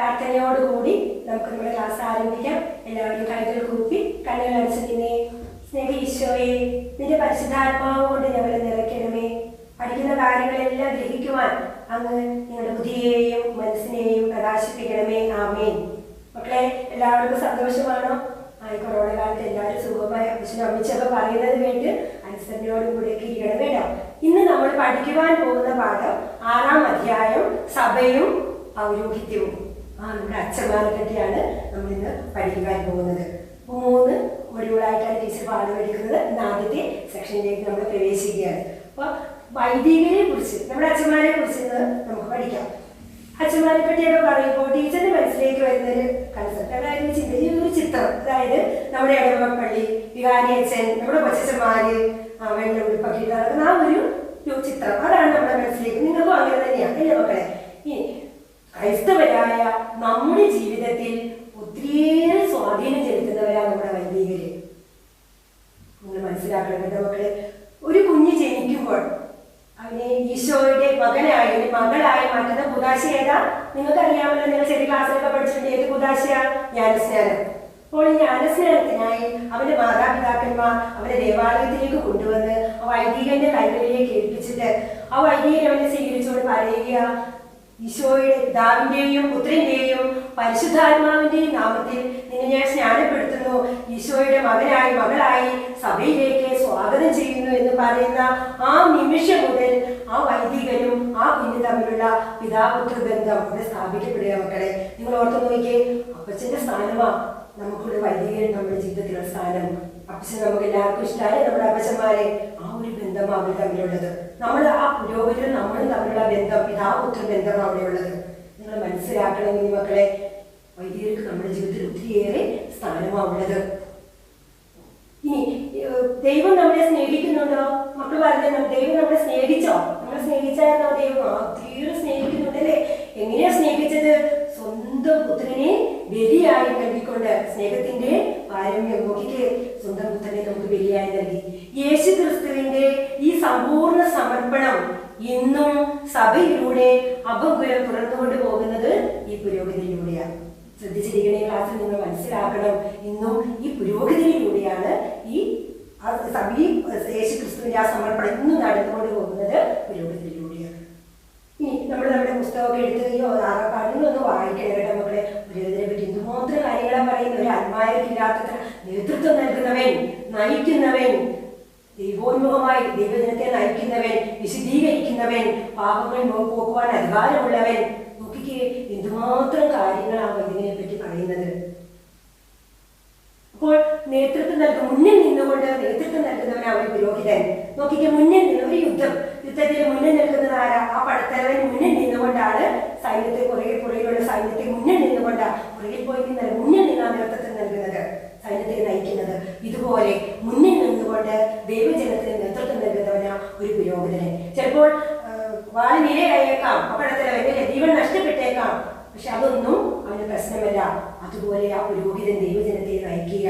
പ്രാർത്ഥനയോടുകൂടി നമുക്ക് നമ്മുടെ ക്ലാസ് ആരംഭിക്കാം. എല്ലാവരും കൈകൾ കൂപ്പി കണ്ണുകൾ അടച്ചിരുന്നേ. സ്നേഹ ഈശോയെ, നിന്റെ പരിശുദ്ധാത്മാവ് കൊണ്ട് ഞങ്ങളെ നിറയ്ക്കണമേ. പഠിക്കുന്ന കാര്യങ്ങളെല്ലാം ഗ്രഹിക്കുവാൻ അങ്ങ് നിങ്ങളുടെ ബുദ്ധിയെയും മനസ്സിനെയും പ്രകാശിപ്പിക്കണമേ. ആമേൻ. മക്കളെ, എല്ലാവർക്കും സന്തോഷമാണോ? ഈ കൊറോണ കാലത്ത് എല്ലാവരും സുഖമായി അച്ഛനും അമ്മച്ചൊക്കെ പറയുന്നത് കേട്ട് അനുസരണയോടും കൂടെയൊക്കെ ഇരിക്കണം കേട്ടോ. ഇന്ന് നമ്മൾ പഠിക്കുവാൻ പോകുന്ന പാഠം 6-ാം അധ്യായം, സഭയും പൗരോഹിത്യവും. നമ്മുടെ അച്ഛന്മാരെ പറ്റിയാണ് നമ്മൾ ഇന്ന് പഠിക്കുവാൻ പോകുന്നത്. 3 മൊഡ്യൂളായിട്ടാണ് ടീച്ചർ പാഠം എടുക്കുന്നത്. ഇന്ന് ആദ്യത്തെ സെക്ഷനിലേക്ക് നമ്മൾ പ്രവേശിക്കുകയാണ്. അപ്പോൾ വൈദികരെ കുറിച്ച്, നമ്മുടെ അച്ഛന്മാരെ കുറിച്ച് നമുക്ക് പഠിക്കാം. അച്ഛന്മാരെ പറ്റിയൊക്കെ പറയുമ്പോൾ ടീച്ചറിന്റെ മനസ്സിലേക്ക് വരുന്നൊരു കൺസെപ്റ്റ്, അതായത് ഒരു ചിത്രം. അതായത് നമ്മുടെ ഇടവപ്പള്ളി, വികാരി അച്ഛൻ, നമ്മുടെ കൊച്ചച്ഛന്മാര് വെള്ള ഉടുപ്പൊക്കെ ഇട്ട് നടക്കുന്ന ആ ഒരു ചിത്രം, അതാണ് നമ്മുടെ മനസ്സിലേക്ക്. നിങ്ങൾക്കും അങ്ങനെ തന്നെയാണ് അല്ലേ മക്കളെ? ഈ ക്രൈസ്തവരായ നമ്മുടെ ജീവിതത്തിൽ ഒത്തിരിയേറെ സ്വാധീനം ചെലുത്തുന്നവരാണ് നമ്മുടെ വൈദികര്. നിങ്ങൾ മനസ്സിലാക്കണം കേട്ടോ മക്കളെ. ഒരു കുഞ്ഞ് ജനിക്കുമ്പോൾ അവനെ ഈശോയുടെ മകനായി മകളായി മാറ്റുന്ന കുദാശ ഏതാ? നിങ്ങൾക്ക് അറിയാമല്ലോ, നിങ്ങൾ ചെറിയ ക്ലാസ്സിലൊക്കെ പഠിച്ചിട്ടുണ്ട്. ഏത് കുദാശയാണ്? ജ്ഞാനസ്നാനം. അപ്പോൾ ഈ ജ്ഞാനസ്നാനത്തിനായി അവന്റെ മാതാപിതാക്കന്മാർ അവനെ ദേവാലയത്തിലേക്ക് കൊണ്ടുവന്ന് ആ വൈദികന്റെ കൈകളിലേക്ക് ഏൽപ്പിച്ചിട്ട് ആ വൈദികൻ അവനെ സ്വീകരിച്ചുകൊണ്ട് പറയുക, ഈശോയുടെ പിതാവിന്റെയും പുത്രന്റെയും പരിശുദ്ധാത്മാവിന്റെയും നാമത്തിൽ നിന്നെ ഞാൻ സ്നാനപ്പെടുത്തുന്നു, ഈശോയുടെ മകനായി മകളായി സഭയിലേക്ക് സ്വാഗതം ചെയ്യുന്നു എന്ന് പറയുന്ന ആ നിമിഷം മുതൽ ആ വൈദികനും ആ കുഞ്ഞു തമ്മിലുള്ള പിതാപുത്ര ബന്ധം അവിടെ സ്ഥാപിക്കപ്പെടുക. മക്കളെ, നിങ്ങൾ ഓർത്ത് നോക്കിയേ, അപ്പച്ചന്റെ സ്ഥാനമാ നമുക്കുള്ള വൈദികൻ നമ്മുടെ ജീവിതത്തിലുള്ള സ്ഥാനം. അപ്പച്ചൻ നമുക്ക് എല്ലാവർക്കും ഇഷ്ടമായ നമ്മുടെ അപ്പച്ചന്മാരെ, ആ ഒരു ബന്ധമാണ് അവർ തമ്മിലുള്ളത്. നമ്മൾ ആ പുരോഹിതരും നമ്മളും തമ്മിലുള്ള ബന്ധം, പിതാപുത്ര ബന്ധമാണ് അവിടെ ഉള്ളത്. നിങ്ങൾ മനസ്സിലാക്കണമെങ്കിൽ മക്കളെ, വൈദികർക്ക് നമ്മുടെ ജീവിതത്തിൽ ഒത്തിരിയേറെ സ്ഥാനമാണ് ഉള്ളത്. ഇനി ദൈവം നമ്മളെ സ്നേഹിക്കുന്നുണ്ടോ? മക്കൾ പറഞ്ഞ ദൈവം നമ്മളെ സ്നേഹിച്ചോ? നമ്മളെ സ്നേഹിച്ചായിരുന്നോ ദൈവം? തീരെ സ്നേഹിക്കുന്നുണ്ടല്ലേ? എങ്ങനെയാ സ്നേഹിച്ചത്? സ്വന്തം പുത്രനെ ബലിയായി നൽകിക്കൊണ്ട്. സ്നേഹത്തിന്റെ പാരമ്യം നോക്കിക്ക്. സ്വന്തം പുത്രനെ നമുക്ക് ബലിയായി നൽകി. യേശു ക്രിസ്തുവിന്റെ ഈ സമ്പൂർണ്ണ സമർപ്പണം ഇന്നും സഭയിലൂടെ അഭംഗുരം തുറന്നുകൊണ്ട് പോകുന്നത് ഈ പുരോഗതിയിലൂടെയാണ്. ശ്രദ്ധിച്ചിരിക്കണേ, ക്ലാസ്സിൽ നിങ്ങൾ മനസ്സിലാക്കണം. ഇന്നും ഈ പുരോഗതിയിലൂടെയാണ് ഈ യേശു ക്രിസ്തുവിന്റെ ആ സമർപ്പണം ഇന്നും നടന്നുകൊണ്ട് പോകുന്നത് പുരോഗതിയിലൂടെയാണ്. ഇനി നമ്മുടെ പുസ്തകമൊക്കെ എടുത്ത് ആറാപ്പാടിനൊന്ന് വായിക്കണം കേട്ടോ മക്കളെ. പുരോഗതിനെ പറ്റി എന്തുമാത്രം കാര്യങ്ങളാണ് പറയുന്നത്. ഒരു ആത്മാവില്ലാത്തത്ര നേതൃത്വം നൽകുന്നവൻ, നയിക്കുന്നവൻ, ദൈവോന്മുഖമായി ദൈവജനത്തെ നയിക്കുന്നവൻ, വിശദീകരിക്കുന്നവൻ, പാപങ്ങൾ പോക്കുവാൻ അധികാരമുള്ളവൻ. നോക്കിക്കേ, എന്തുമാത്രം കാര്യങ്ങളാണ് ഇതിനെ പറ്റി പറയുന്നത്. അപ്പോൾ നേതൃത്വം മുന്നിൽ നിന്നുകൊണ്ട് നേതൃത്വം നൽകുന്നവനാണ് ഒരു പുരോഹിതൻ. നോക്കിക്കേ, മുന്നിൽ നിന്ന് ഒരു യുദ്ധത്തിൽ മുന്നിൽ നിൽക്കുന്നത് ആരാ? ആ പടത്തലവൻ മുന്നിൽ നിന്നുകൊണ്ടാണ് സൈന്യത്തെ പുറകിലുള്ള സൈന്യത്തെ മുന്നിൽ നിന്നുകൊണ്ടാണ് പുറകിൽ പോയി നിന്നല്ല, മുന്നിൽ നിന്നാണ് നേതൃത്വം നൽകുന്നത്, സൈന്യത്തെ നയിക്കുന്നത്. ഇതുപോലെ മുന്നിൽ നിന്നുകൊണ്ട് ദൈവജനത്തിന് നേതൃത്വം നൽകുന്നവനാ ഒരു പുരോഹിതനെ. ചിലപ്പോൾ വാളിനിരയായേക്കാം, പടത്തലവന്റെ ജീവൻ നഷ്ടപ്പെട്ടേക്കാം, പക്ഷെ അതൊന്നും അവന് പ്രശ്നമല്ല. അതുപോലെ ആ പുരോഹിതൻ ദൈവജനത്തെ നയിക്കുക.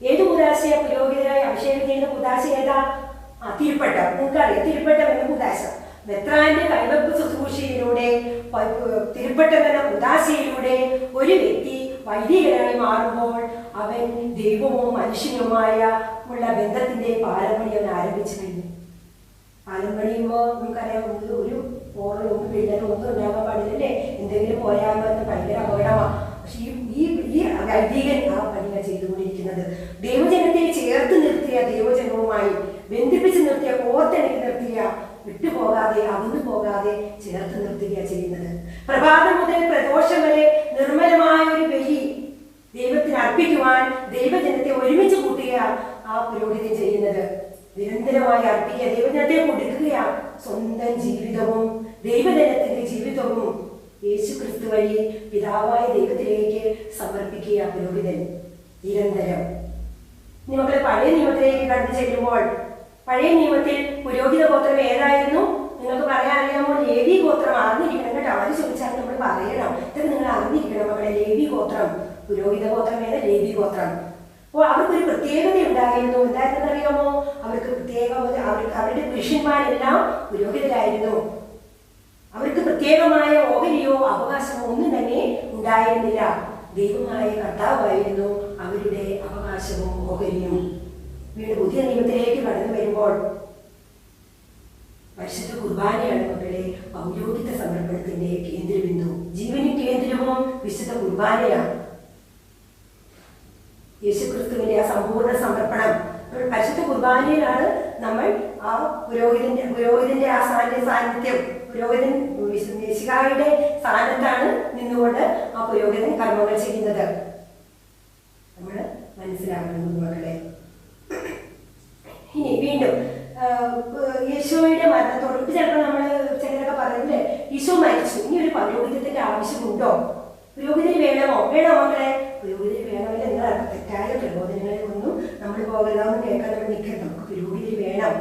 ഏത് കുദാശയാ പുരോഹിതനായി അഭിഷേകം ചെയ്യുന്ന കുദാശ ഏതാ? തിരുപ്പട്ടം. നിങ്ങൾക്കറിയാം തിരുപ്പട്ടം എന്ന കുദാശ. മെത്രാന്റെ കൈവെപ്പ് ശുശ്രൂഷയിലൂടെ, തിരുപ്പട്ടം എന്ന കുദാശയിലൂടെ ഒരു വ്യക്തി വൈദികനായി മാറുമ്പോൾ അവൻ ദൈവവും മനുഷ്യനുമായ ഉള്ള ബന്ധത്തിന്റെ പാലംപണി അവൻ ആരംഭിച്ചു കഴിഞ്ഞു. പാലം പണിയുമ്പോൾ നമുക്കറിയാം, ഒരു ഓറോ പിള്ളേരും ഒന്നും ഉണ്ടാകാൻ പാടില്ലല്ലേ? എന്തെങ്കിലും പോരായ്മ ഭയങ്കര അപകടമാണ്. പക്ഷെ ഈ വൈദികൻ ആ പണിയാണ് ചെയ്തുകൊണ്ടിരിക്കുന്നത്. ദൈവജനത്തെ ചേർത്ത് നിർത്തിയ, ദൈവജനവുമായി ബന്ധിപ്പിച്ച് നിർത്തിയ, കോർത്തിണക്കി നിർത്തിയ, വിട്ടുപോകാതെ അകന്നു പോകാതെ ചേർത്ത് നിർത്തുക ചെയ്യുന്നത്. പ്രഭാതം മുതൽ പ്രദോഷം വരെ നിർമ്മലമായ ഒരു ബലി ദൈവത്തിന് അർപ്പിക്കുവാൻ ദൈവജനത്തെ ഒരുമിച്ച് കൂട്ടുക ആ പുരോഹിതൻ ചെയ്യുന്നത്. നിരന്തരമായി അർപ്പിക്കുക, ദൈവജനത്തെ കൊടുക്കുക. സ്വന്തം ജീവിതവും ദൈവജനത്തിന്റെ ജീവിതവും യേശു ക്രിസ്തു വഴി പിതാവായ ദൈവത്തിലേക്ക് സമർപ്പിക്കുക പുരോഹിതൻ നിരന്തരം. മക്കളെ, പഴയ നിയമത്തിലേക്ക് കടന്നു ചെല്ലുമ്പോൾ പഴയ നിയമത്തിൽ പുരോഹിത ഗോത്രം ഏതായിരുന്നു? നിങ്ങൾക്ക് പറയാൻ അറിയാമോ? ലേവി ഗോത്രം. അറിഞ്ഞിരിക്കണം കേട്ടോ. അവർ ചോദിച്ചാൽ നമ്മൾ പറയണം. ഇതൊക്കെ നിങ്ങൾ അറിഞ്ഞിരിക്കണം മക്കളെ. ലേവി ഗോത്രം, പുരോഹിത ഗോത്രം ഏതാ? ലേവി ഗോത്രം. അപ്പോൾ അവർക്കൊരു പ്രത്യേകത ഉണ്ടായിരുന്നു. എന്തായിരുന്നു അറിയാമോ? അവർക്ക് പ്രത്യേക അവരുടെ പുരുഷന്മാരെല്ലാം പുരോഹിതരായിരുന്നു. അവർക്ക് പ്രത്യേകമായ ഓഹരിയോ അവകാശമോ ഒന്നും തന്നെ ഉണ്ടായിരുന്നില്ല. ദൈവമായ കർത്താവായിരുന്നു അവരുടെ അവകാശവും ഓഹരിയും. വീണ്ടും പുതിയ നിയമത്തിലേക്ക് കടന്നു വരുമ്പോൾ പരിശുദ്ധ കുർബാനയാണ് മക്കളെ പൗരോഹിത്യ സമർപ്പണത്തിന്റെ കേന്ദ്രബിന്ദു. ജീവനും കേന്ദ്രവും വിശുദ്ധ കുർബാനയാണ്. യേശുക്രിസ്തുവിന്റെ ആ സമ്പൂർണ്ണ സമർപ്പണം. പരിശുദ്ധ കുർബാനയിലാണ് നമ്മൾ ആ പുരോഹിതന്റെ ആ സാന്നിധ്യം, പുരോഹിതൻ യേശുവിന്റെ സ്ഥാനത്താണ് നിന്നുകൊണ്ട് ആ പുരോഹിതൻ കർമ്മങ്ങൾ ചെയ്യുന്നത്. നമ്മൾ മനസ്സിലാക്കണം മക്കളെ. ഇനി വീണ്ടും യേശുവിന്റെ മരണത്തോട് ചിലപ്പോൾ നമ്മൾ ചിലരൊക്കെ പറയുന്നില്ലേ, ഈശോ മരിച്ചു, ഇനി ഒരു പൗരോഹിത്യത്തിന്റെ ആവശ്യമുണ്ടോ? പുരോഹിതന് വേണമോ? വേണോ മക്കളെ? പുരോഹിതന് വേണമല്ല. നിങ്ങൾ തെറ്റായ പ്രബോധനങ്ങളെ ഒന്നും നമ്മൾ പോകരുതെന്ന് കേൾക്കാൻ നമ്മൾ നിൽക്കരുത്. നമുക്ക് പുരോഹിതന് വേണം.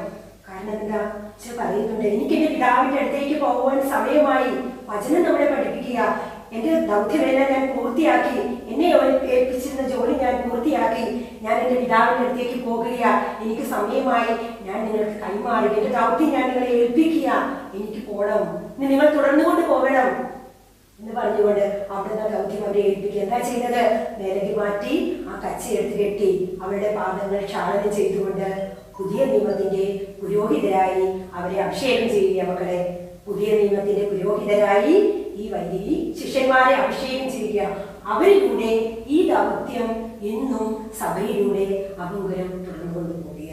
കാരണം എന്താ ഈശോ പറയുന്നുണ്ട്, എനിക്ക് എന്റെ പിതാവിന്റെ അടുത്തേക്ക് പോകുവാൻ സമയമായി. വചനം നമ്മളെ പഠിപ്പിക്കുക. എന്റെ ദൗത്യവേല ഞാൻ പൂർത്തിയാക്കി, എന്നെ ഏൽപ്പിച്ചിരുന്ന ജോലി ഞാൻ പൂർത്തിയാക്കി, ഞാൻ എന്റെ പിതാവിന്റെ അടുത്തേക്ക് പോകുക, എനിക്ക് സമയമായി, ഞാൻ നിങ്ങൾക്ക് കൈമാറുക, എന്റെ ദൗത്യം ഞാൻ നിങ്ങളെ ഏൽപ്പിക്കുക, എനിക്ക് പോകണം, നിങ്ങൾ തുടർന്നുകൊണ്ട് പോകണം എന്ന് പറഞ്ഞുകൊണ്ട് അവിടുന്ന് ദൗത്യം അവരെ ഏൽപ്പിക്കുക. എന്താ ചെയ്തത്? മേലേക്ക് മാറ്റി ആ കച്ചയെടുത്ത് കെട്ടി അവരുടെ പാദങ്ങൾ ക്ഷാളനം ചെയ്തുകൊണ്ട് പുതിയ നിയമത്തിന്റെ പുരോഹിതരായി അവരെ അഭിഷേകം ചെയ്യുക. മക്കളെ, പുതിയ നിയമത്തിന്റെ പുരോഹിതരായി ഈ ശിഷ്യന്മാരെ അഭിഷേകം ചെയ്യുക. അവരിലൂടെ ഈ ദൗത്യം എന്നും സഭയിലൂടെ അഭംഗുരം തുടർന്നുകൊണ്ട് പോവുക.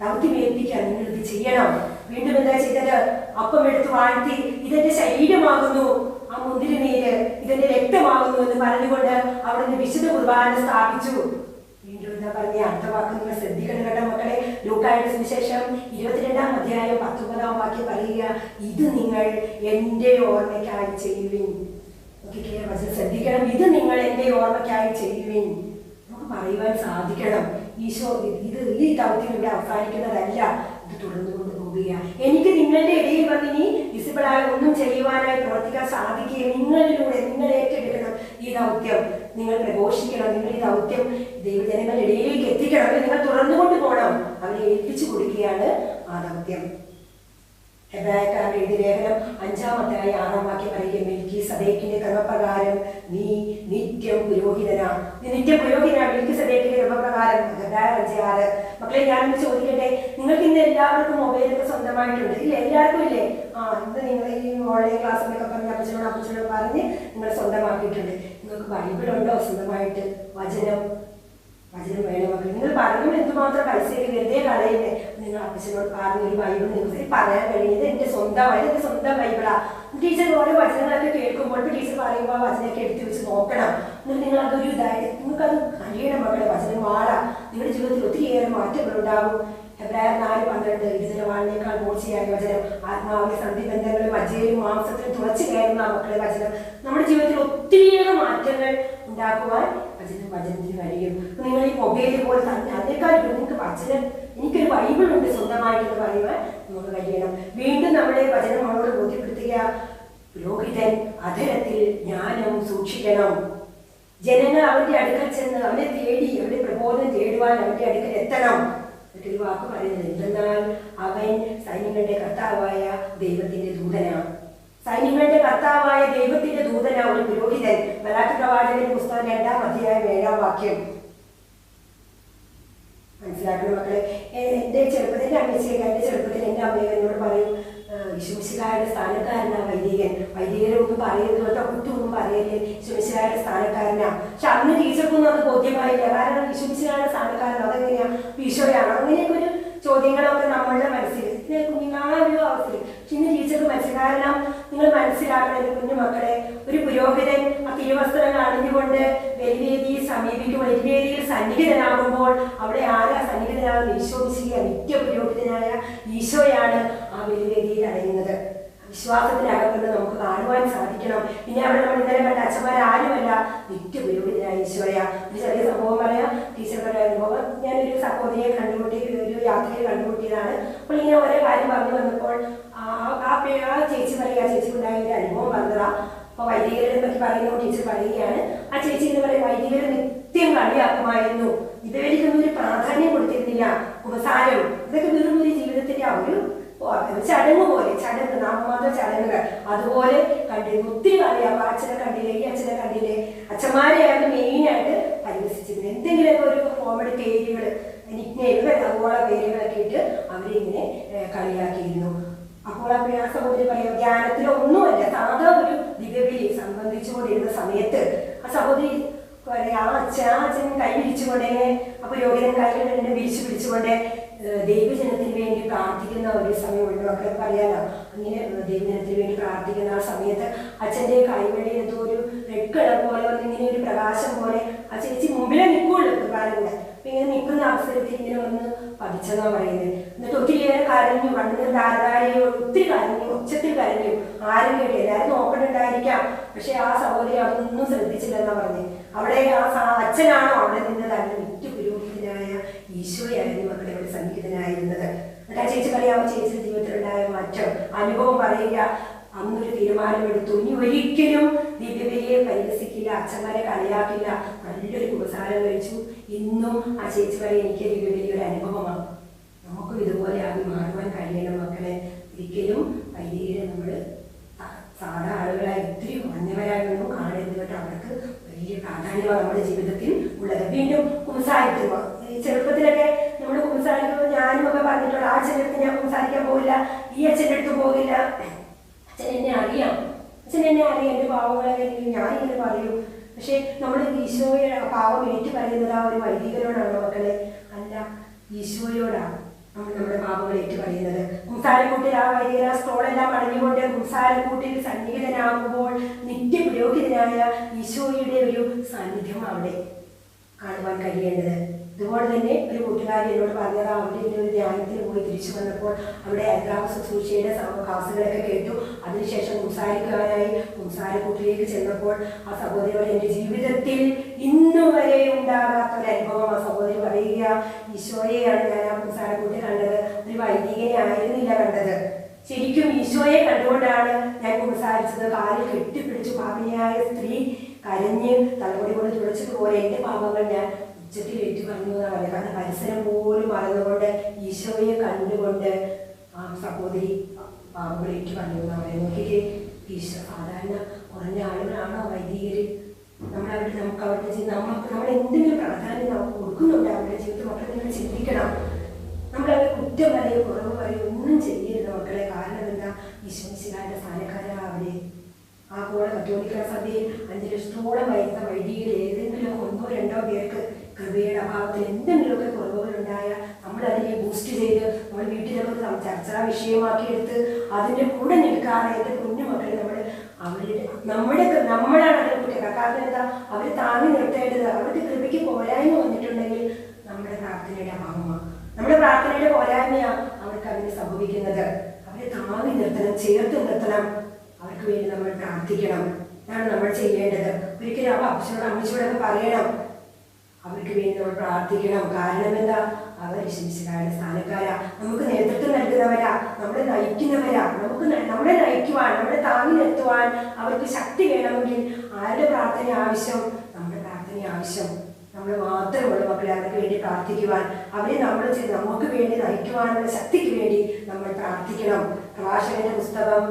ദൗത്യം ഏൽപ്പിക്കുക, നിങ്ങൾ ഇത് ചെയ്യണം. വീണ്ടും എന്താ ചെയ്തത്? അപ്പം എടുത്ത് വാഴ്ത്തി, ഇതെന്റെ ശരീരമാകുന്നു, ആ മുന്തിരി നീര് ഇതെന്റെ രക്തമാകുന്നു എന്ന് പറഞ്ഞുകൊണ്ട് അവിടുന്ന് വിശുദ്ധ കുർബാന സ്ഥാപിച്ചു. വീണ്ടും എന്താ പറഞ്ഞ അടുത്ത വാക്ക് നിങ്ങൾ ശ്രദ്ധിക്കണം കേട്ടോ മക്കളെ. ലൂക്കായുടെ സുവിശേഷം 22-ാം അധ്യായം 19-ാം വാക്യം പറയുക, ഇത് നിങ്ങൾ എന്റെ ഓർമ്മയ്ക്കായി ചെയ്യുവിൻ. ശ്രദ്ധിക്കണം, ഇത് നിങ്ങൾ എന്റെ ഓർമ്മയ്ക്കായി ചെയ്യുവിൻ. നമുക്ക് പറയുവാൻ സാധിക്കണം, ഈശോ ഈ ദൗത്യം ഇവിടെ അവസാനിക്കുന്നതല്ല, ഇത് തുടർന്നുകൊണ്ട് പോവുക. എനിക്ക് നിങ്ങളുടെ ഇടയിൽ വന്നിനി വിസിബിളായി ഒന്നും ചെയ്യുവാനായി പ്രവർത്തിക്കാൻ സാധിക്കുകയും നിങ്ങളിലൂടെ നിങ്ങൾ ഏറ്റെടുക്കണം ഈ ദൗത്യം, നിങ്ങൾ പ്രഘോഷിക്കണം, നിങ്ങൾ ഈ ദൗത്യം ദൈവജനങ്ങളുടെ ഇടയിലേക്ക് എത്തിക്കണം, നിങ്ങൾ തുറന്നുകൊണ്ട് പോകണം. അവരെ ഏൽപ്പിച്ചു കൊടുക്കുകയാണ് ആ ദൗത്യം. ഹെബ്രായക്കാരുടെ എഴുതിയ ലേഖനം 5-ാം അധ്യായം 6-ാം വാക്യം പറയുക, മെൽക്കിസദേക്കിന്റെ ക്രമപ്രകാരം നീ നിത്യം പുരോഹിതനാ. നീ നിത്യം പുരോഹിതനാ മെൽക്കിസദേക്കിന്റെ ക്രമപ്രകാരം. ഹെബ്രായർ 5:6. മക്കളെ, ഞാനൊന്ന് ചോദിക്കട്ടെ, നിങ്ങൾക്ക് ഇന്ന് എല്ലാവർക്കും മൊബൈലൊക്കെ സ്വന്തമായിട്ടുണ്ട് ഇല്ലേ? എല്ലാവർക്കും ഇല്ലേ? ഇന്ന് നിങ്ങൾ ഈ ഓൺലൈൻ ക്ലാസ്സിലൊക്കെ പറഞ്ഞ് അപ്പച്ചനോട് പറഞ്ഞ് നിങ്ങൾ സ്വന്തമാക്കിയിട്ടുണ്ട്. നിങ്ങൾക്ക് ബൈബിളുണ്ടോ സ്വന്തമായിട്ട്? വചനം വേണം മക്കൾ. നിങ്ങൾ പറഞ്ഞു എന്തുമാത്രം പൈസയൊക്കെ വെറുതെ കളയുന്നേ. നിങ്ങൾ അപ്പച്ചനോട് പറഞ്ഞൊരു ബൈബിൾ നിങ്ങൾക്ക് പറയാൻ കഴിയുന്നത് എന്റെ സ്വന്തം ബൈബിളാ. ടീച്ചർ ഓരോ വചനങ്ങളൊക്കെ കേൾക്കുമ്പോൾ ടീച്ചർ പറയുമ്പോൾ ആ വചനമൊക്കെ എടുത്ത് വെച്ച് നോക്കണം. എന്നിട്ട് നിങ്ങൾ അതൊരു ഇതായിട്ട് നിങ്ങൾക്കത് കഴിയണം മക്കളെ. വചനം വാഴാം, നിങ്ങളുടെ ജീവിതത്തിൽ ഒത്തിരിയേറെ മാറ്റങ്ങളുണ്ടാകും. ഹെബ്രായർ 4:12 ഇരുതല വാളിനേക്കാൾ മൂർച്ചയായ വചനം, ആത്മാവിലെ സന്ധിബന്ധങ്ങളും മജ്ജയിലും മാംസത്തിലും തുളച്ചു കയറുന്ന മക്കളെ വചനം നമ്മുടെ ജീവിതത്തിൽ ഒത്തിരിയേറെ മാറ്റങ്ങൾ ഉണ്ടാക്കുവാൻ വചനത്തിന് കഴിയും. നിങ്ങൾ ഈ മൊബൈൽ പോലെ തന്നെ അതിനേക്കാളും നിങ്ങൾക്ക് വചനം, എനിക്കൊരു ബൈബിളുണ്ട് സ്വന്തമായിട്ട് പറയുവാൻ നമുക്ക് കഴിയണം. വീണ്ടും നമ്മളെ വചനം നമ്മളോട് ബോധ്യപ്പെടുത്തുക, പുരോഹിതൻ അധരത്തിൽ ജ്ഞാനം സൂക്ഷിക്കണം. ജനങ്ങൾ അവരുടെ അടുക്കൽ ചെന്ന് അവരെ തേടി, അവരുടെ പ്രബോധനം തേടുവാൻ അവരുടെ അടുക്കൽ എത്തണം. ഒരു വാക്ക് പറയുന്നത് എന്തെന്നാൽ അവൻ സൈന്യങ്ങളുടെ കർത്താവായ ദൈവത്തിന്റെ ദൂതനാണ്. സൈന്യങ്ങളുടെ കർത്താവായ ദൈവത്തിന്റെ ദൂതനാണ് ഒരു പുരോഹിതൻ. മലാക്കി പ്രവാചകന്റെ പുസ്തകം 2-ാം അധ്യായം 7-ാം വാക്യം. മനസ്സിലാക്കണം മക്കളെ. എന്റെ ചെറുപ്പത്തിൽ എന്റെ അമ്മയെ എന്നോട് പറയും, ശുമിശിലായുടെ സ്ഥാനക്കാരനാ വൈദികരൊന്നും പറയരുത് കേട്ടോ, കുറ്റൊന്നും പറയല്ലേ, ശുമിശിലായുടെ സ്ഥാനക്കാരനാ. പക്ഷെ അന്ന് ടീച്ചർക്കൊന്നും അത് ബോധ്യമായില്ല. കാരണം ശുമിശിലായുടെ സ്ഥാനക്കാരൻ അതെങ്ങനെയാ, ഈശോയാണോ? അങ്ങനെയൊക്കെ ഒരു ചോദ്യങ്ങളൊക്കെ നമ്മളുടെ മനസ്സിൽ കുഞ്ഞുങ്ങളായ ഒരു അവസ്ഥയിൽ. പക്ഷെ ഇന്ന് ടീച്ചർക്ക് മനസ്സിലാക്കണം. നിങ്ങൾ മനസ്സിലാക്കണം എന്റെ കുഞ്ഞു മക്കളെ, ഒരു പുരോഹിതൻ ആ തിരുവസ്ത്രങ്ങൾ അണിഞ്ഞുകൊണ്ട് ബലിവേദിയെ സമീപിക്കുമ്പോൾ, ബലിവേദിയിൽ സന്നിഹിതനാകുമ്പോൾ അവിടെ ആരാ സന്നിഹിതനാകുന്ന? ഈശോ മിശിഹാ, നിത്യ പുരോഹിതനായ ഈശോയാണ് ആ ബലിവേദിയിൽ അടയുന്നത്. വിശ്വാസത്തിനകത്തുനിന്ന് നമുക്ക് കാണുവാൻ സാധിക്കണം. പിന്നെ അവിടെ നമ്മൾ ഇന്നലെ കണ്ട അച്ഛന്മാരാരുമല്ല, നിത്യ പുരോഹിതനായ ഈശോയാ. ഒരു ചെറിയ സംഭവം പറയാം. ടീച്ചർ പറയുമ്പോൾ ഞാനൊരു സഹോദരിയെ ഒരു യാത്രയിൽ കണ്ടുമുട്ടിയതാണ്. അപ്പോൾ ഇങ്ങനെ ഓരോ കാര്യം പറഞ്ഞു വന്നപ്പോൾ ആ ചേച്ചി പറയുക, ആ ചേച്ചിക്കുണ്ടായ ഒരു അനുഭവം പറഞ്ഞതാ. അപ്പോൾ വൈദികരെ പറ്റി പറയുമ്പോൾ ടീച്ചർ പറയുകയാണ്, ആ ചേച്ചി എന്ന് പറയുന്നത് വൈദികരെ നിത്യം കളിയാക്കുമായിരുന്നു. ഇതുവരെയൊന്നും ഒരു പ്രാധാന്യം കൊടുത്തിരുന്നില്ല. ഉപസാരം ഇതൊക്കെ വെറും ഒരു ജീവിതത്തിന്റെ ഒരു ചടങ്ങ് പോലെ, ചടങ്ങ് നാമമാത്ര ചടങ്ങുകൾ അതുപോലെ കണ്ടിരുന്നു. ഒത്തിരി കളിയാവും. അച്ഛനെ കണ്ടില്ലേ, ഈ അച്ഛനെ കണ്ടില്ലേ, അച്ഛന്മാരെയാണ് മെയിനായിട്ട് പരിഹസിച്ചിരുന്നത്. എന്തെങ്കിലുമൊക്കെ ഒരു കോമഡി പേരുകൾ, നിക്നെയിമുകൾ, അതുപോലെ പേരുകളൊക്കെ ഇട്ട് അവരിങ്ങനെ കളിയാക്കിയിരുന്നു. അപ്പോൾ ആ സഹോദരി പറയാം, ധ്യാനത്തിലൊന്നുമല്ല, സാധാ ഒരു ദിവ്യബലി സംബന്ധിച്ചുകൊണ്ടിരുന്ന സമയത്ത് ആ സഹോദരി ആ അച്ഛൻ കൈ വിരിച്ചുകൊണ്ടേ, അപ്പൊ രോഗിതൻ കൈകൾ വിരിച്ചു പിടിച്ചുകൊണ്ട് ദൈവജനത്തിന് വേണ്ടി പ്രാർത്ഥിക്കുന്ന ഒരു സമയമുണ്ട്. മക്കളൊക്കെ അറിയാലോ. അങ്ങനെ ദൈവജനത്തിന് വേണ്ടി പ്രാർത്ഥിക്കുന്ന ആ സമയത്ത് അച്ഛൻ്റെ കൈവഴി എന്തോ ഒരു റെഡ് കളർ പോലെ വന്ന് ഇങ്ങനെ ഒരു പ്രകാശം പോലെ ആ ചേച്ചി മുമ്പിലെ നിൽക്കുള്ളൂ പ്രകാരം. അപ്പൊ ഇങ്ങനെ നിൽക്കുന്ന അവസരത്തിൽ ഇങ്ങനെ വന്ന് പതിച്ചെന്നാ പറയുന്നത്. എന്നിട്ട് ഒത്തിരിയേറെ കരഞ്ഞു, കണ്ണുനീർ ധാരാളമായി ഒത്തിരി കരഞ്ഞു, ഉച്ചത്തിൽ കരഞ്ഞു. ആരും കേട്ടു, എല്ലാവരും നോക്കണുണ്ടായിരിക്കാം. പക്ഷെ ആ സഹോദരി അതൊന്നും ശ്രദ്ധിച്ചില്ലെന്നാ പറഞ്ഞത്. അവിടെ ആ അച്ഛനാണോ അവിടെ നിന്നതാണ് നിത്യപുരോഹിതനായ ഈശോയായിരുന്നു മക്കളെ അവിടെ സന്നിഹിതനായിരുന്നത്. എന്നിട്ട് ആ ചേച്ചി പറയാമോ ചേച്ചിയുടെ ജീവിതത്തിലുണ്ടായ മാറ്റം അനുഭവം പറയുക. അന്നൊരു തീരുമാനമെടുത്തു, ഇനി ഒരിക്കലും ദിവ്യബലിയെ പരിഹസിക്കില്ല, അച്ഛന്മാരെ കളിയാക്കില്ല. നല്ലൊരു കുമ്പസാരം കഴിച്ചു. ഇന്നും ആ ചേച്ചി പറയും, എനിക്ക് ദിവ്യബലി ഒരു അനുഭവമാണ്. നമുക്കും ഇതുപോലെ ആകി മാറുവാൻ കഴിയണം മക്കളെ. ഒരിക്കലും വൈദികരെ നമ്മൾ സാധാ ആളുകളായി ഒത്തിരി കുറഞ്ഞവരായിട്ടൊന്നും കാണരുത് കേട്ടോ. അവർക്ക് വലിയ പ്രാധാന്യമാണ് നമ്മുടെ ജീവിതത്തിൽ ഉള്ളത്. വീണ്ടും കുമ്പസാരിക്കുക. ചെറുപ്പത്തിലൊക്കെ നമ്മൾ കുമ്പസാരിക്കുമ്പോൾ ഞാനും ഒക്കെ പറഞ്ഞിട്ടുള്ള ആ അച്ഛൻ്റെ അടുത്ത് ഞാൻ കുമ്പസാരിക്കാൻ പോകില്ല, ഈ അച്ഛൻ്റെ അടുത്ത് പോകില്ല. അച്ഛൻ എന്നെ അറിയാം, എൻ്റെ പാവങ്ങളെ ഞാനിങ്ങനെ പറയും. പക്ഷെ നമ്മൾ ഈശോയെ പാവം ഏറ്റു പറയുന്നത് ആ ഒരു വൈദികരോടാണോ മക്കളെ? അല്ല, ഈശോയോടാണ് നമ്മൾ നമ്മുടെ പാപങ്ങൾ ഏറ്റു പറയുന്നത്. കുംസാരക്കൂട്ടിൽ ആ വൈദികർ ആ സ്ട്രോളെല്ലാം അടഞ്ഞുകൊണ്ട് കുംസാരക്കൂട്ടിൽ സന്നിഹിതനാകുമ്പോൾ നിത്യപുരോഹിതനായ ഈശോയുടെ ഒരു സാന്നിധ്യം അവിടെ കാണുവാൻ കഴിയേണ്ടത്. അതുപോലെ തന്നെ ഒരു കൂട്ടുകാരി എന്നോട് പറഞ്ഞത്, അവിടെ ഒരു ധ്യാനത്തിന് പോയി തിരിച്ചു വന്നപ്പോൾ അവിടെ അനുഗ്രാമ ശുശ്രൂഷയുടെ ക്ലാസ്സുകളൊക്കെ കേട്ടു. അതിനുശേഷം കുംസാരിക്കാനായി കുംസാരക്കൂട്ടിലേക്ക് ചെന്നപ്പോൾ ആ സഹോദരിയോട് എൻ്റെ ജീവിതത്തിൽ ഇന്നുവരെ ഉണ്ടാകാത്തൊരനുഭവം ആ സഹോദരി പറയുക, ഈശോയെയാണ് ഞാൻ ആ കുംസാരക്കൂട്ടിൽ കണ്ടത്, ഒരു വൈദികനെ ആയിരുന്നില്ല കണ്ടത്. ശരിക്കും ഈശോയെ കണ്ടുകൊണ്ടാണ് ഞാൻ കുംസാരിച്ചത്. കാലിൽ കെട്ടിപ്പിടിച്ചു പാപിനിയായ സ്ത്രീ കരഞ്ഞ് തലമുടി കൊണ്ട് തുളച്ചതുപോലെ എൻ്റെ പാപങ്ങൾ ഞാൻ ഉച്ചത്തിൽ ഏറ്റു പറഞ്ഞു എന്നാണ് പറയുന്നത്. കാരണം പരിസരം പോലും മറന്നുകൊണ്ട് ഈശോയെ കണ്ടുകൊണ്ട് ആ സഹോദരി പാപങ്ങൾ ഏറ്റു പറഞ്ഞു എന്നാണ് പറയുന്നത്. നോക്കിക്കേ, ഈശോ സാധാരണ കുറഞ്ഞ ആളുകളാണോ വൈദികർ? നമുക്ക് അവരുടെ നമ്മൾ എന്തെങ്കിലും പ്രാധാന്യം നമുക്ക് കൊടുക്കുന്നുണ്ട് അവരുടെ ജീവിതത്തിൽ? മക്കളെ നിങ്ങൾ ചിന്തിക്കണം. നമ്മളവരെ കുറ്റം പറയോ കുറവ് പറയോ ഒന്നും ചെയ്യരുത് മക്കളെ. കാരണം എന്താ? ഈശോ മിശിഹായുടെ സ്ഥാനക്കാരാണ് അവിടെ. ആ കൂടെ കത്തോലിക്ക സഭയിൽ 5 ലക്ഷത്തോളം വരുന്ന വൈദികർ ഏതെങ്കിലും 1-2 പേർക്ക് കൃപയുടെ അഭാവത്തിൽ എന്തെങ്കിലുമൊക്കെ കുറവുകളുണ്ടായാൽ നമ്മളതിനെ ബൂസ്റ്റ് ചെയ്ത് നമ്മൾ വീട്ടിലൊക്കെ ചർച്ചാ വിഷയമാക്കി എടുത്ത് അതിൻ്റെ കൂടെ നിൽക്കാതെ എൻ്റെ കുഞ്ഞു മക്കളെ നമ്മളാണ് അതിനെ കുറിച്ച്. കാരണം എന്താ? അവർ താങ്ങി നിർത്തേണ്ടത്. അവർക്ക് കൃപയ്ക്ക് പോരായ്മ വന്നിട്ടുണ്ടെങ്കിൽ നമ്മുടെ പ്രാർത്ഥനയുടെ അഭാവമാണ്, നമ്മുടെ പ്രാർത്ഥനയുടെ പോരായ്മയാണ് അവർക്ക് അതിന് സംഭവിക്കുന്നത്. അവരെ താങ്ങി നിർത്തണം, ചേർത്ത് നിർത്തണം. അവർക്ക് വേണ്ടി നമ്മൾ പ്രാർത്ഥിക്കണം. ഇതാണ് നമ്മൾ ചെയ്യേണ്ടത്. ഒരിക്കലും അവ അപ്പച്ചനോട് അമ്മച്ചോടൊക്കെ പറയണം, അവർക്ക് വേണ്ടി നമ്മൾ പ്രാർത്ഥിക്കണം. കാരണം എന്താ? അവർ ഈശോയുടെ സ്ഥാനക്കാരാ, നമുക്ക് നേതൃത്വം നൽകുന്നവരാ, നമ്മളെ നയിക്കുന്നവരാ. നമ്മളെ നയിക്കുവാൻ, നമ്മളെ താങ്ങി നിർത്തുവാൻ അവർക്ക് ശക്തി വേണമെങ്കിൽ ആരുടെ പ്രാർത്ഥന ആവശ്യം? നമ്മുടെ പ്രാർത്ഥന ആവശ്യം. നമ്മൾ മാത്രമുള്ള മക്കളെ അവർക്ക് വേണ്ടി പ്രാർത്ഥിക്കുവാൻ, അവരെ നമുക്ക് വേണ്ടി നയിക്കുവാനുള്ള ശക്തിക്ക് വേണ്ടി നമ്മൾ പ്രാർത്ഥിക്കണം. പ്രഭാഷകന്റെ പുസ്തകം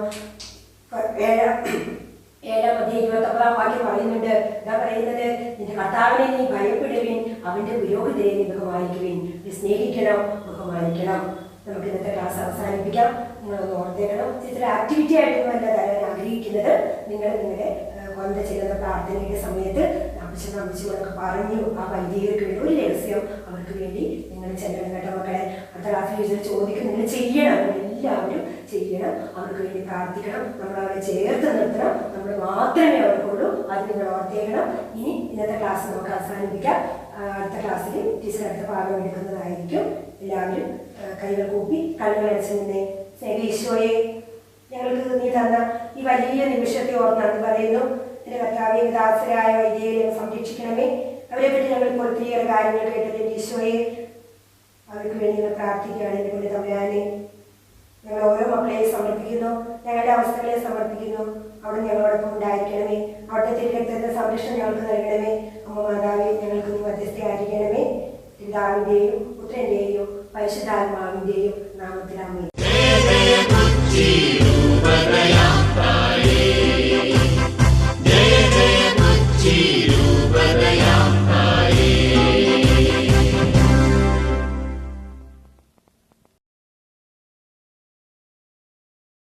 7-29 വാക്യം പറയുന്നുണ്ട്. എന്താ പറയുന്നത്? നിന്റെ കർത്താവിനെ നീ ഭയപ്പെടുവിൻ, അവന്റെ പുരോഹിതരെ നീ ബഹുമാനിക്കുവിൻ. സ്നേഹിക്കണം, ബഹുമാനിക്കണം. നമുക്ക് ഇന്നത്തെ ക്ലാസ് അവസാനിപ്പിക്കാം. നിങ്ങളൊന്ന് ഓർത്തേക്കണം. ചിത്ര ആക്ടിവിറ്റി ആയിട്ടൊന്നുമല്ല തരാൻ ആഗ്രഹിക്കുന്നത്. നിങ്ങളുടെ കൊന്ത ചെയ്യുന്ന പ്രാർത്ഥനയുടെ സമയത്ത് അമ്മച്ചോടൊക്കെ പറഞ്ഞു ആ വൈദികർക്ക് വേണ്ടി ഒരു രഹസ്യം അവർക്ക് വേണ്ടി നിങ്ങൾ ചെല്ലണം കേട്ടോ മക്കളെ. അടുത്ത ക്ലാസ്സിൽ ചോദിക്കും, നിങ്ങൾ ചെയ്യണം, എല്ലാവരും ചെയ്യണം. അവർക്ക് വേണ്ടി പ്രാർത്ഥിക്കണം. നമ്മൾ അവരെ ചേർത്ത് നിർത്തണം. നമ്മൾ മാത്രമേ അവർക്കുള്ളൂ. അത് നിങ്ങൾ ഓർത്തേക്കണം. ഇനി ഇന്നത്തെ ക്ലാസ് നമുക്ക് അവസാനിപ്പിക്കാം. അടുത്ത ക്ലാസ്സിൽ ടീച്ചർ അടുത്ത ഭാഗം എടുക്കുന്നതായിരിക്കും. എല്ലാവരും കൈകൾ കൂപ്പി കണ്ണുകൾ അടച്ചു നിന്നേ. ഈശോയെ, ഞങ്ങൾക്ക് നീ തന്ന ഈ വലിയ നിമിഷത്തെ ഓർത്ത് നന്ദി പറയുന്നു. എൻ്റെ കർത്താവേ, ദാസരായ വൈദികരെ സംരക്ഷിക്കണമേ. അവരെ പറ്റി ഞങ്ങൾ ഇപ്പോൾ ഒത്തിരിയേറെ കാര്യങ്ങൾ കേട്ടത് ഈശോയെ, അവർക്ക് വേണ്ടി ഞങ്ങൾ പ്രാർത്ഥിക്കുകയാണ്. എൻ്റെ പോലെ തമ്പുരാനെ, ഞങ്ങൾ ഓരോ മക്കളെയും സമർപ്പിക്കുന്നു, ഞങ്ങളുടെ അവസ്ഥകളെ സമർപ്പിക്കുന്നു. അവിടെ ഞങ്ങളോടൊപ്പം ഉണ്ടായിരിക്കണമേ. അവിടുത്തെ തിരുരക്തത്തിന്റെ സംരക്ഷണം ഞങ്ങൾക്ക് നൽകണമേ. അമ്മ മാതാവേ, ഞങ്ങൾക്ക് നീ മധ്യസ്ഥയായിരിക്കണമേ. പിതാവിൻ്റെയും പുത്രൻ്റെയും പരിശുദ്ധാത്മാവിൻ്റെയും നാമത്തിൽ ആമേൻ.